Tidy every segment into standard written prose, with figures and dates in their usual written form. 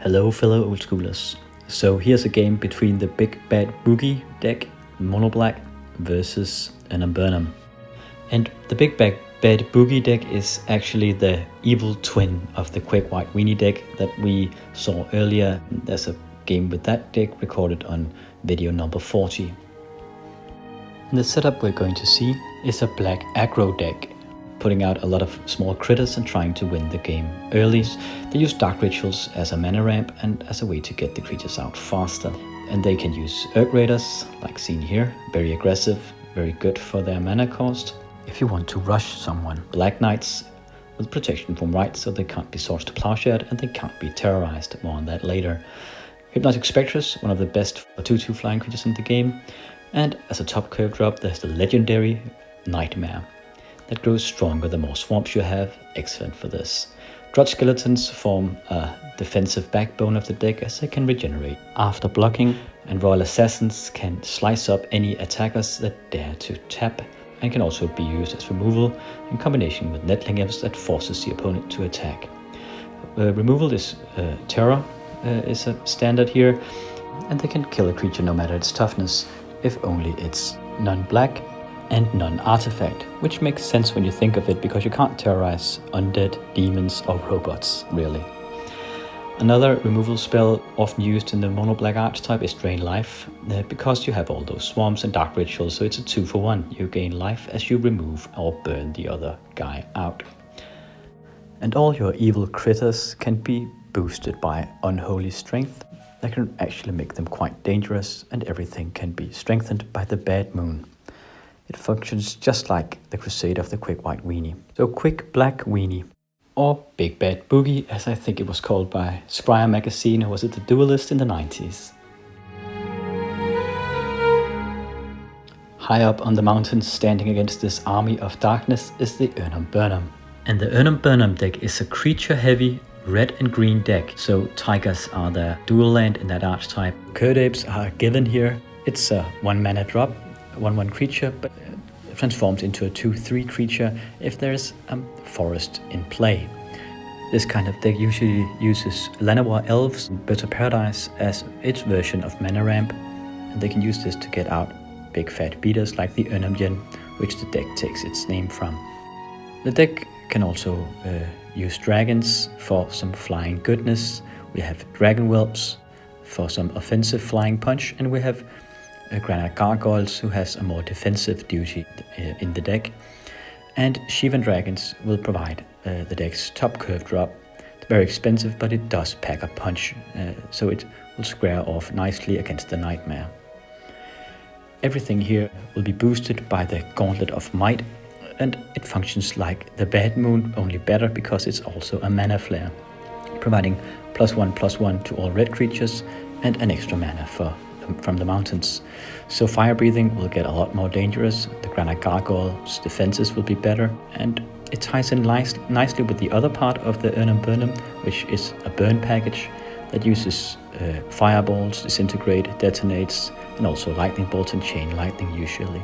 Hello fellow old schoolers. So here's a game between the Big Bad Boogie deck, Mono Black, versus Erhnam. And the Big Bad Boogie deck is actually the evil twin of the Quick White Weenie deck that we saw earlier. There's a game with that deck recorded on video number 40. And the setup we're going to see is a black aggro deck, putting out a lot of small critters and trying to win the game early. They use Dark Rituals as a mana ramp and as a way to get the creatures out faster. And they can use Urk Raiders, like seen here, very aggressive, very good for their mana cost. If you want to rush someone, Black Knights with protection from right, so they can't be Swords to Plowshare and they can't be terrorized. More on that later. Hypnotic Spectres, one of the best 2/2 flying creatures in the game. And as a top curve drop, there's the legendary Nightmare. That grows stronger the more swamps you have. Excellent for this. Drudge Skeletons form a defensive backbone of the deck as they can regenerate after blocking, and Royal Assassins can slice up any attackers that dare to tap and can also be used as removal in combination with Nettling Imps that forces the opponent to attack. Removal is Terror is a standard here, and they can kill a creature no matter its toughness if only it's non-black and non-artifact, which makes sense when you think of it, because you can't terrorize undead, demons or robots, really. Another removal spell often used in the mono black archetype is Drain Life, because you have all those swamps and Dark Rituals, so it's a 2-for-1. You gain life as you remove or burn the other guy out. And all your evil critters can be boosted by Unholy Strength. That can actually make them quite dangerous, and everything can be strengthened by the Bad Moon. It functions just like the Crusade of the Quick White Weenie. So Quick Black Weenie, or Big Bad Boogie as I think it was called by Scryer magazine, or was it the Duelist in the 90s. High up on the mountains, standing against this army of darkness, is the Erhnam. And the Erhnam deck is a creature heavy red and green deck, so tigers are the dual land in that archetype. Curd Apes are given here. It's a 1 mana drop, 1/1 creature, but transforms into a 2/3 creature if there's a forest in play. This kind of deck usually uses Llanowar Elves, Birds of Paradise as its version of mana ramp, and they can use this to get out big fat beaters like the Erhnam, which the deck takes its name from. The deck can also use dragons for some flying goodness. We have Dragon Whelps for some offensive flying punch, and we have Granite Gargoyles, who has a more defensive duty in the deck. And Shivan Dragons will provide the deck's top curve drop. It's very expensive, but it does pack a punch, so it will square off nicely against the Nightmare. Everything here will be boosted by the Gauntlet of Might, and it functions like the Bad Moon, only better because it's also a mana flare, providing +1/+1 to all red creatures and an extra mana from the mountains. So fire breathing will get a lot more dangerous. The Granite Gargoyle's defenses will be better, and it ties in nicely with the other part of the Erhnam, which is a burn package that uses fireballs, disintegrate, detonates, and also lightning bolts and chain lightning usually.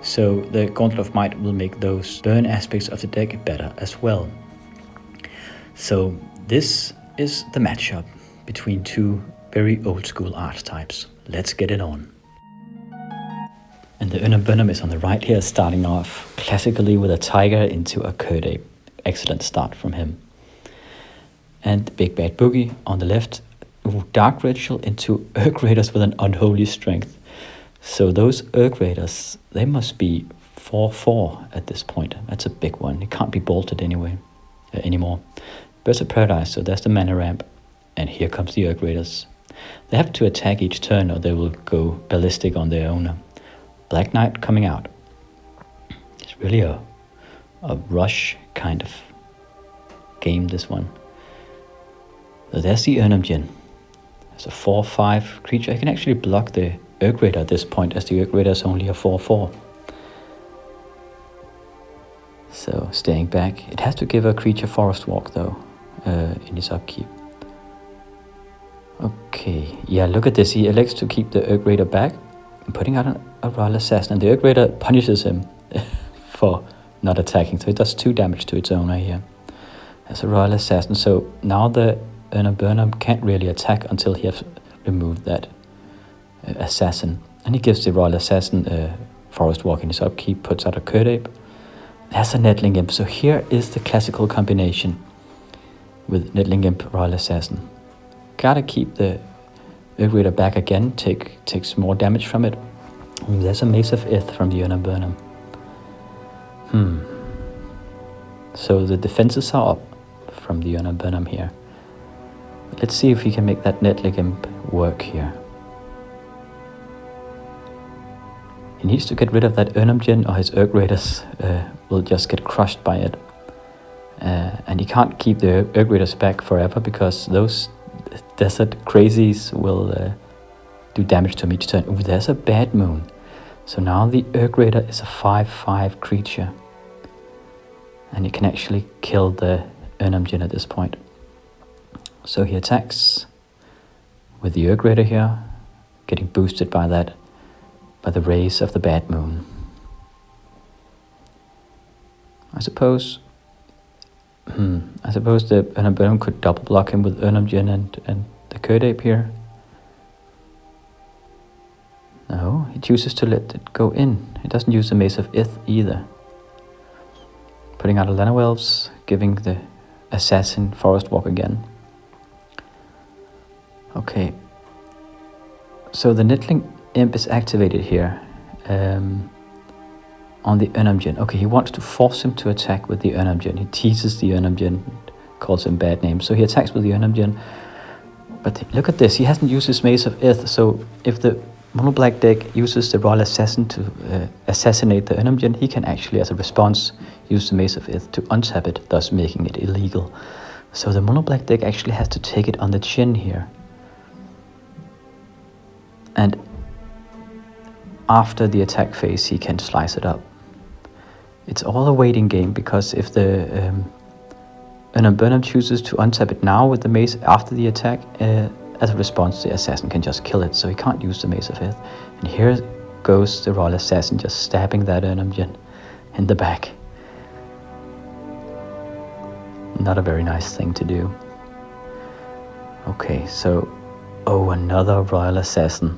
So the Gauntlet of Might will make those burn aspects of the deck better as well. So this is the matchup between two very old school archetypes. Let's get it on. And the Erhnam is on the right here, starting off classically with a tiger into a Curd Ape. Excellent start from him. And the Big Bad Boogie on the left, Dark Ritual into Urk Raiders with an Unholy Strength. So those Urk Raiders, they must be 4/4 at this point. That's a big one. It can't be bolted anymore. Birds of Paradise, so there's the mana ramp. And here comes the Urk Raiders. They have to attack each turn or they will go ballistic on their owner. Black Knight coming out. It's really a rush kind of game, this one. So there's the Erhnam. It's a 4/5 creature. I can actually block the Urk Raider at this point, as the Urk Raider is only a 4/4. So staying back. It has to give a creature Forest Walk though, in its upkeep. Okay, yeah, look at this. He elects to keep the Urk Raider back and putting out a Royal Assassin, and the Urk Raider punishes him for not attacking, so it does 2 damage to its owner here as a Royal Assassin. So now the Erhnam Burnham can't really attack until he has removed that assassin. And he gives the Royal Assassin a Forest Walk in his upkeep, puts out a Curt Ape. There's a Nettling Imp. So here is the classical combination with Nettling Imp, Royal Assassin. Gotta keep the Urg Raider back again, takes more damage from it. And there's a Mace of Ith from the Erhnam Burnham. So the defenses are up from the Erhnam Burnham here. Let's see if we can make that Nettling Imp work here. He needs to get rid of that Erhnam Djinn, or his Urg Raiders will just get crushed by it. And he can't keep the Urg Raiders back forever, because those desert crazies will do damage to him each turn. Ooh, there's a Bad Moon. So now the Urg Raider is a 5/5 creature. And he can actually kill the Erhnam Djinn at this point. So he attacks with the Urg Raider here, getting boosted by the rays of the Bad Moon. I suppose the Erhnam Burnham could double block him with Erhnam Djinn and the Curt Ape here. No, he chooses to let it go in. He doesn't use the Mace of Ith either. Putting out a Llanowar Elves, giving the Assassin Forest Walk again. Okay. So the Nettling Imp is activated here on the Erhnam Djinn. Okay, he wants to force him to attack with the Erhnam Djinn. He teases the Erhnam Djinn, calls him bad names. So he attacks with the Erhnam Djinn. But look at this, he hasn't used his Mace of Ith. So if the Mono Black deck uses the Royal Assassin to assassinate the Erhnam Djinn, he can actually, as a response, use the Mace of Ith to untap it, thus making it illegal. So the Mono Black deck actually has to take it on the chin here. And after the attack phase, he can slice it up. It's all a waiting game, because if the Erhnam Burnham chooses to untap it now with the Mace after the attack, as a response, the Assassin can just kill it, so he can't use the Mace of Ith. And here goes the Royal Assassin just stabbing that Erhnam Djinn in the back. Not a very nice thing to do. Okay, so, another Royal Assassin.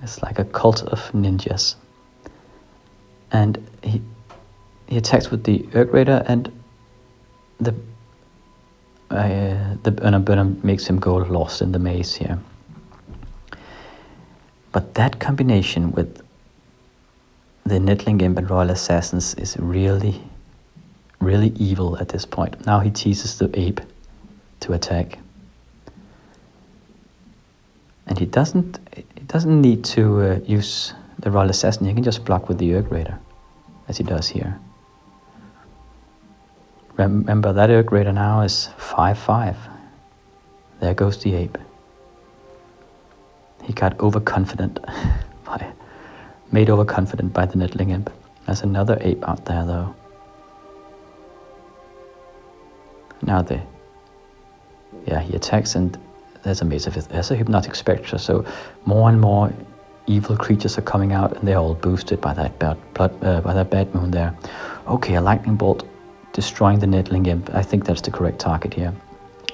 It's like a cult of ninjas. And he attacks with the Urg Raider, and the Erhnam Burnham makes him go lost in the maze here. But that combination with the Nettling Imp and Royal Assassins is really, really evil at this point. Now he teases the Ape to attack. And he doesn't need to use the Royal Assassin. He can just block with the Urg Raider, as he does here. Remember, that Urg Raider now is 5/5. There goes the Ape. He got overconfident, made overconfident by the Nettling Imp. There's another Ape out there, though. Now he attacks, and there's a Mace of Ith. There's a Hypnotic Spectre, so more and more evil creatures are coming out, and they're all boosted by that Bad Moon there. Okay, a Lightning Bolt destroying the Nettling Imp. I think that's the correct target here.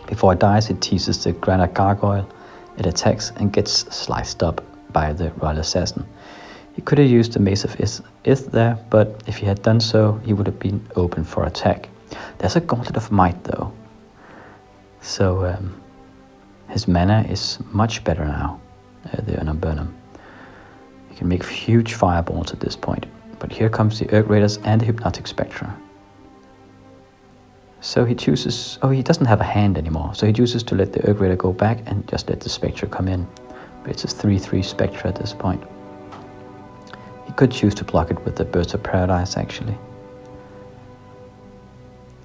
Before it dies, it teases the Granite Gargoyle. It attacks and gets sliced up by the Royal Assassin. He could have used the Mace of Ith there, but if he had done so, he would have been open for attack. There's a Gauntlet of Might, though. So his mana is much better now, the Erhnam Burnham. He can make huge fireballs at this point. But here comes the Urg Raiders and the Hypnotic Spectre. So he chooses... he doesn't have a hand anymore. So he chooses to let the Urg Raider go back and just let the Spectre come in. But it's a 3/3 Spectre at this point. He could choose to block it with the Birds of Paradise, actually.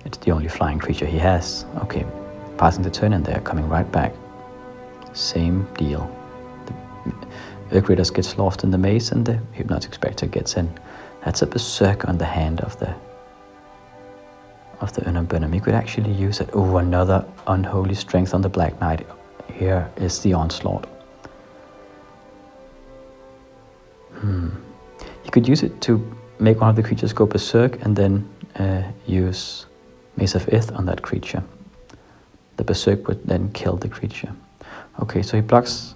It's the only flying creature he has. Okay, passing the turn, and they're coming right back. Same deal. The Urg Raiders gets lost in the maze, and the Hypnotic Spectre gets in. That's a Berserk on the hand of the Erhnam Burnham. He could actually use it. Another Unholy Strength on the Black Knight. Here is the Onslaught. He could use it to make one of the creatures go Berserk, and then use Mace of Ith on that creature. the Berserk would then kill the creature. Okay, so he blocks.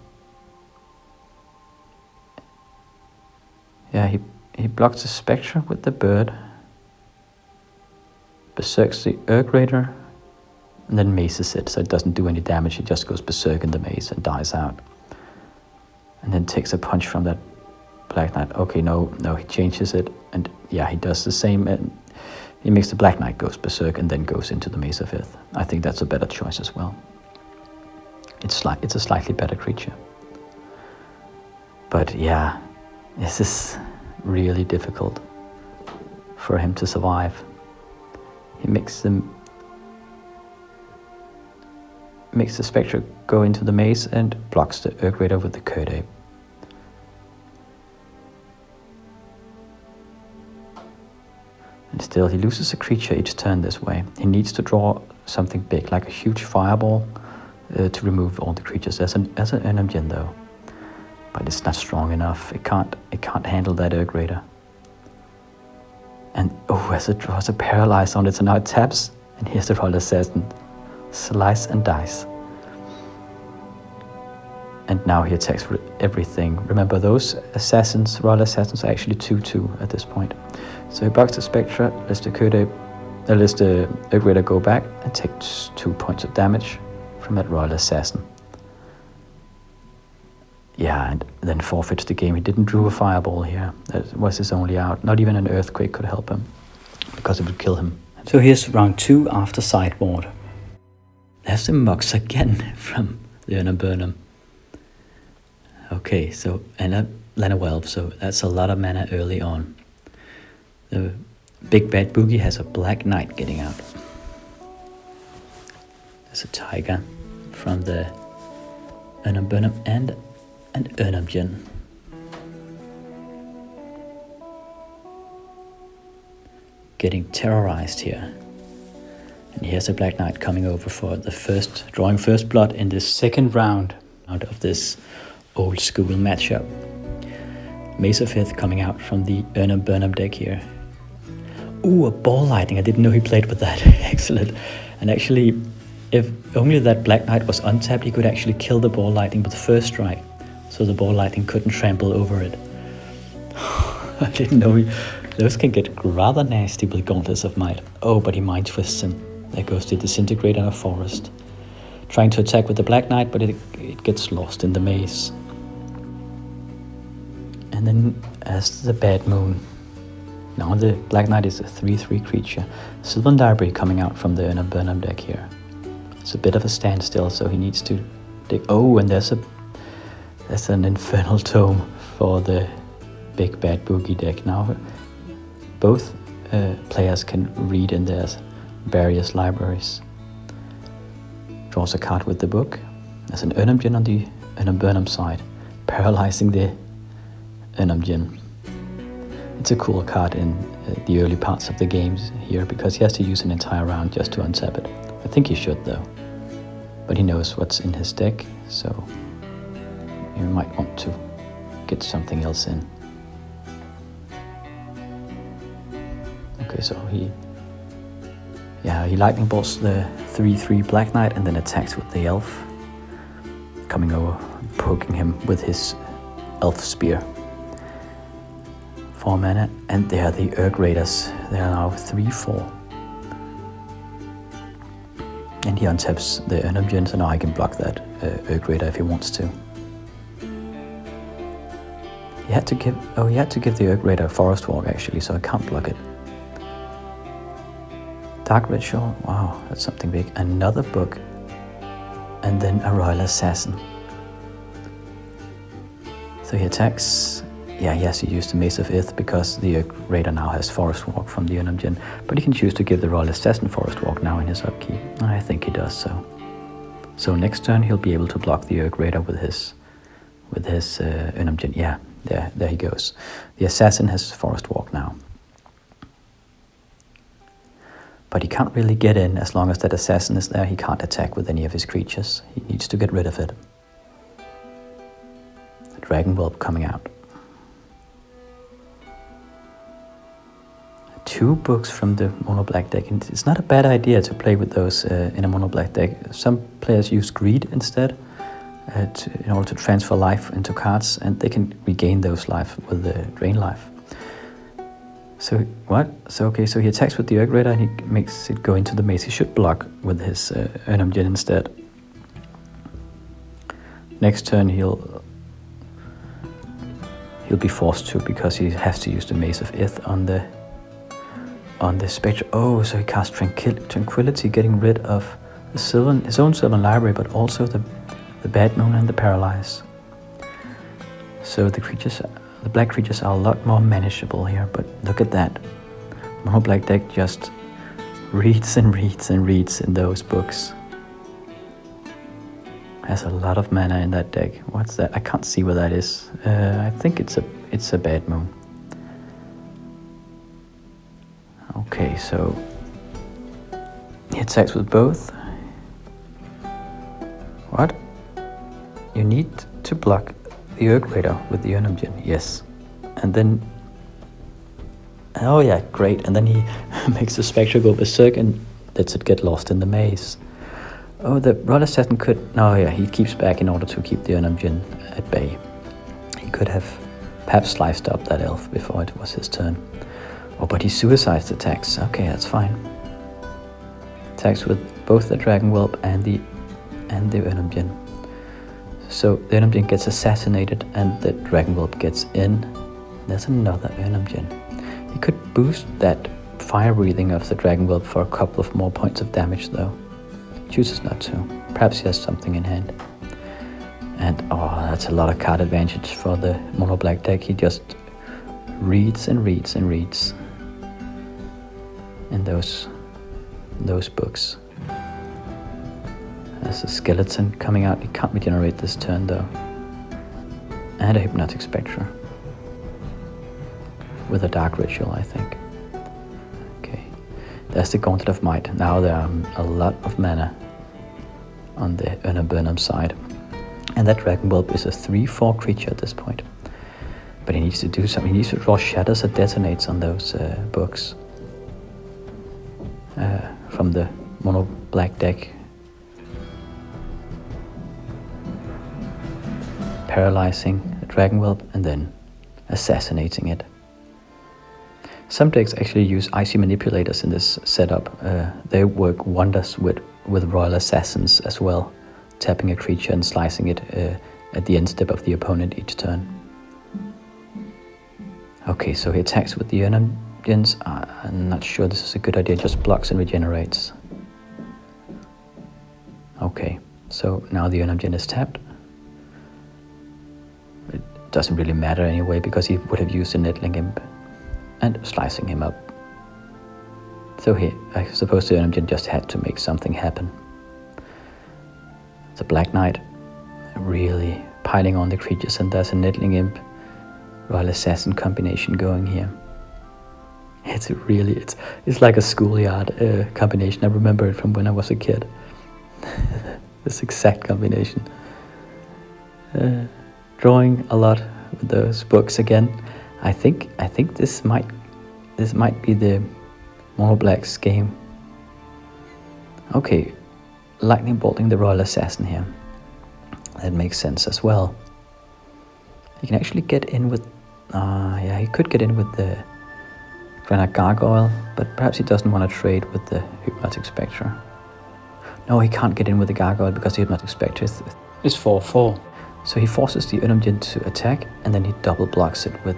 Yeah, he blocks the Spectre with the bird. Berserks the Urg Raider, and then maces it, so it doesn't do any damage. It just goes berserk in the maze and dies out. And then takes a punch from that Black Knight. Okay, no, he changes it, and yeah, he does the same, and he makes the Black Knight goes berserk and then goes into the Mace of Ith. I think that's a better choice as well. It's a slightly better creature. But yeah, this is really difficult for him to survive. He makes the Spectre go into the maze and blocks the Urg Raider with the Curd Ape. And still, he loses a creature each turn this way. He needs to draw something big, like a huge fireball, to remove all the creatures. There's an Erhnam Djinn though, but it's not strong enough. It can't handle that Urg Raider. And as it draws a paralyze on it, so now it taps, and here's the Royal Assassin. Slice and dice. And now he attacks with everything. Remember, those assassins, Royal Assassins, are actually 2/2 at this point. So he blocks the Spectre, lets the Urg Raider go back, and takes 2 points of damage from that Royal Assassin. Yeah, and then forfeits the game. He didn't draw a fireball here. That was his only out. Not even an earthquake could help him, because it would kill him. So here's round 2 after sideboard. There's the Mox again from the Erhnam Burnham. Okay, so Lena Welv, so that's a lot of mana early on. The big bad boogie has a Black Knight getting out. There's a Tiger from the Erhnam Burnham and an Erhnam Djinn. Getting terrorized here. And here's a Black Knight coming over for drawing first blood in this second round out of this old school matchup. Mace of Ith coming out from the Erhnam Burnham deck here. Ooh, a Ball Lightning. I didn't know he played with that. Excellent. And actually, if only that Black Knight was untapped, he could actually kill the Ball Lightning with the first strike. So the Ball Lightning couldn't trample over it. I didn't know those can get rather nasty with Gauntlets of Might. Oh, but he Mind Twists him. There goes the Disintegrate on a Forest. Trying to attack with the Black Knight, but it gets lost in the maze. And then as the Bad Moon. Now the Black Knight is a 3/3 creature. Sylvan Library coming out from the Erhnam Burnham deck here. It's a bit of a standstill, so he needs to dig. Oh, and there's an Infernal Tome for the Big Bad Boogie deck. Now both players can read in their various libraries. Draws a card with the book. There's an Erhnam Djinn on the Erhnam Burnham side, paralyzing the Erhnam Djinn. It's a cool card in the early parts of the games here, because he has to use an entire round just to untap it. I think he should though, but he knows what's in his deck, so you might want to get something else in. Okay, so he lightning bolts the 3/3 Black Knight and then attacks with the elf, coming over, poking him with his elf spear. 4 mana, and they are the Urg Raiders. They are now 3/4. And he untaps the Erhnam Djinn, so now I can block that Urg Raider if he wants to. He had to give the Urg Raider a Forest Walk actually, so I can't block it. Dark Ritual, wow, that's something big. Another book, and then a Royal Assassin. So he attacks. Yeah, he has to use the Mace of Ith because the Urg Raider now has Forest Walk from the Erhnam Djinn, but he can choose to give the Royal Assassin Forest Walk now in his upkeep. I think he does so. So next turn he'll be able to block the Urg Raider with his Erhnam Djinn. Yeah, there he goes. The Assassin has Forest Walk now. But he can't really get in as long as that Assassin is there. He can't attack with any of his creatures. He needs to get rid of it. The Dragon Whelp coming out. 2 books from the mono black deck, and it's not a bad idea to play with those in a mono black deck. Some players use greed instead in order to transfer life into cards, and they can regain those life with the drain life. So what? So okay, so he attacks with the Urg Raider and he makes it go into the maze. He should block with his Erhnam Djinn instead. Next turn he'll be forced to, because he has to use the Maze of Ith on the Spectre. Oh, so he casts Tranquility, getting rid of the his own Sylvan library, but also the Bad Moon and the Paralyze. So the black creatures are a lot more manageable here, but look at that. Mono black deck just reads and reads and reads in those books. Has a lot of mana in that deck. What's that? I can't see what that is. I think it's a Bad Moon. Okay, so he attacks with both. What? You need to block the Urg Raider with the Erhnam Djinn. Yes. And then... Oh yeah, great. And then he makes the Spectre go berserk and lets it get lost in the maze. Oh, the Royal Assassin could... No, yeah, he keeps back in order to keep the Erhnam Djinn at bay. He could have perhaps sliced up that elf before it was his turn. Oh, but he suicides attacks. Okay, that's fine. Attacks with both the Dragon Whelp and the Erhnam Djinn. So the Erhnam Djinn gets assassinated and the Dragon Whelp gets in. There's another Erhnam Djinn. He could boost that fire breathing of the Dragon Whelp for a couple of more points of damage though. Chooses not to. Perhaps he has something in hand. And oh, that's a lot of card advantage for the mono black deck. He just reads and reads and reads in those books. There's a skeleton coming out. He can't regenerate this turn though. And a Hypnotic Spectre with a Dark Ritual, I think. Okay, there's the Gauntlet of Might. Now there are a lot of mana on the Erhnam side. And that Dragon Whelp is a 3/4 creature at this point. But he needs to do something. He needs to draw Shatters that detonates on those books. From the mono black deck. Paralyzing the Dragon Whelp and then assassinating it. Some decks actually use Icy Manipulators in this setup. They work wonders with Royal Assassins as well, tapping a creature and slicing it at the end step of the opponent each turn. Okay, so he attacks with the Erhnam Djinns. I'm not sure this is a good idea, just blocks and regenerates. Okay, so now the Erhnam Djinn is tapped. It doesn't really matter anyway, because he would have used a Nettling Imp and slicing him up. So here, I suppose the Erhnam Djinn just had to make something happen. The Black Knight really piling on the creatures, and there's a Nettling Imp Royal Assassin combination going here. It's like a schoolyard combination. I remember it from when I was a kid. This exact combination. Drawing a lot with those books again. I think this might be the mono black's game. Okay, lightning bolting the Royal Assassin here. That makes sense as well. He can actually get in with... yeah, he could get in with the Granite Gargoyle, but perhaps he doesn't want to trade with the Hypnotic Spectre. No, he can't get in with the Gargoyle because the Hypnotic Spectre is 4/4. So he forces the Erhnam Djinn to attack, and then he double blocks it with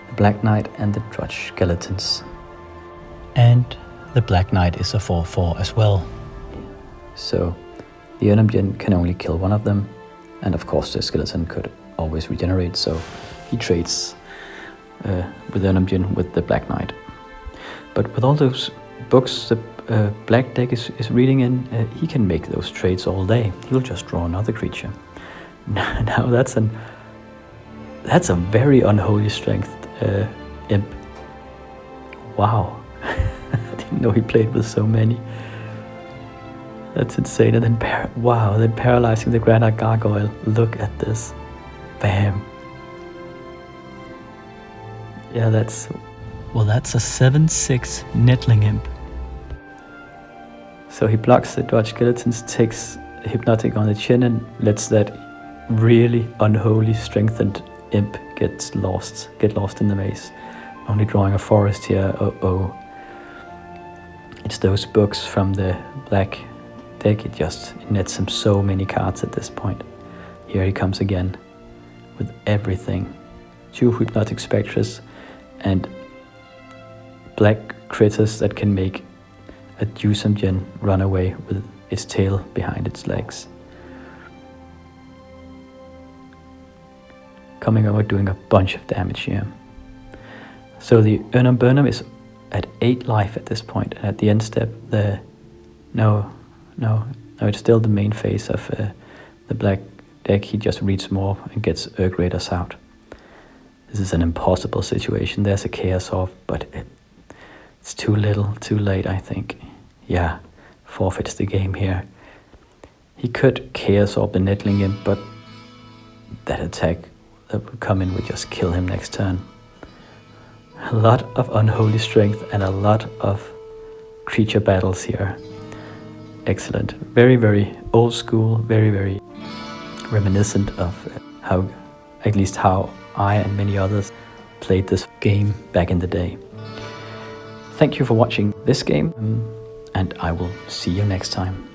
the Black Knight and the Drudge Skeletons. And the Black Knight is a 4/4 as well. So the Erhnam Djinn can only kill one of them, and of course the skeleton could always regenerate, so he trades with Erhnam Djinn with the Black Knight. But with all those books the black deck is reading in, he can make those trades all day. He'll just draw another creature. Now that's a very unholy strength imp. Wow. I didn't know he played with so many. That's insane. And then then paralyzing the Granite Gargoyle. Look at this. Bam. Yeah, Well, that's a 7/6 Nettling Imp. So he blocks the dodge skeletons, takes Hypnotic on the chin, and lets that really unholy strengthened imp get lost in the maze. Only drawing a forest here. It's those books from the black deck. It nets him so many cards at this point. Here he comes again with everything. 2 Hypnotic Spectres and black critters that can make a Jusamgen run away with its tail behind its legs. Coming over, doing a bunch of damage here. So the Erhnam Burnham is at 8 life at this point, and at the end step, it's still the main phase of the black deck. He just reads more and gets Urg Raiders out. This is an impossible situation. There's a Chaos Orb, but it's too little, too late, I think. Yeah, forfeits the game here. He could Chaos Orb the Nettling Imp, but that attack that would come in would just kill him next turn. A lot of unholy strength and a lot of creature battles here. Excellent. Very, very old school, very, very reminiscent of how I and many others played this game back in the day. Thank you for watching this game, and I will see you next time.